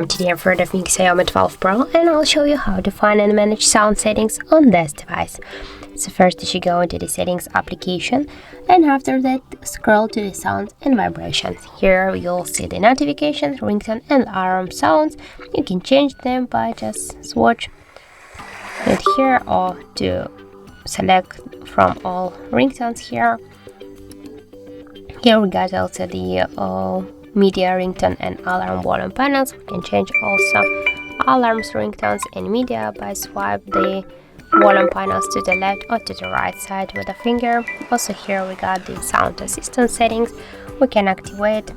Today I'm for the Xiaomi 12 Pro, and I'll show you how to find and manage sound settings on this device. So first you should go into the settings application, and after that scroll to the sounds and vibrations. Here you'll see the notifications, ringtone and alarm sounds. You can change them by just swatch it here or to select from all ringtones here. Here we got also the media, ringtone and alarm volume panels. We can change also alarms, ringtones and media by swipe the volume panels to the left or to the right side with a finger. Also here we got the sound assistant settings. We can activate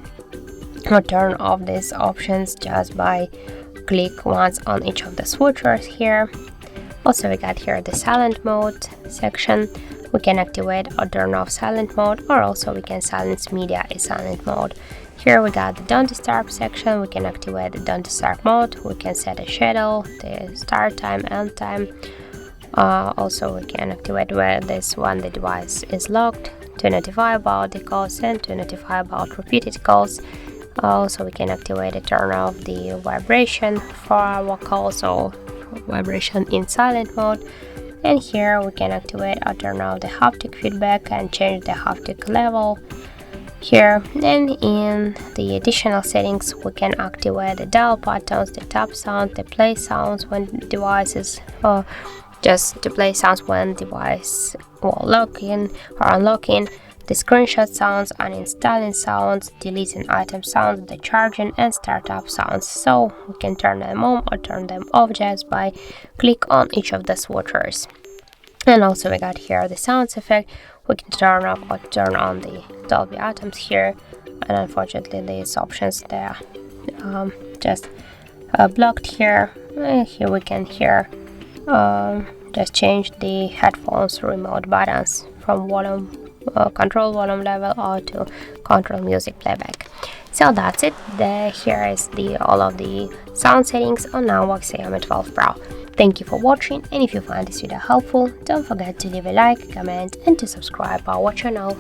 or turn off these options just by click once on each of the switchers here. Also we got here the silent mode section. We can activate or turn off silent mode, or also we can silence media in silent mode. Here we got the don't disturb section. We can activate the don't disturb mode. We can set a schedule, the start time, end time. Also we can activate where the device is locked, to notify about the calls and to notify about repeated calls. Also we can activate and turn off the vibration for our calls or vibration in silent mode. And here we can activate or turn off the haptic feedback and change the haptic level here. And in the additional settings we can activate the dial patterns, the tap sound, the play sounds when devices just to play sounds when device will lock in or unlocking, the screenshot sounds, uninstalling sounds, deleting item sounds, the charging and startup sounds. So we can turn them on or turn them off just by click on each of the switchers. And also we got here the sounds effect. We can turn off or turn on the Dolby items here, and unfortunately these options they are just blocked here. And here we can hear just change the headphones remote buttons from volume control volume level or to control music playback. So that's it. Here is all of the sound settings on our Xiaomi 12 Pro. Thank you for watching, and if you find this video helpful, don't forget to leave a like, comment and to subscribe our channel.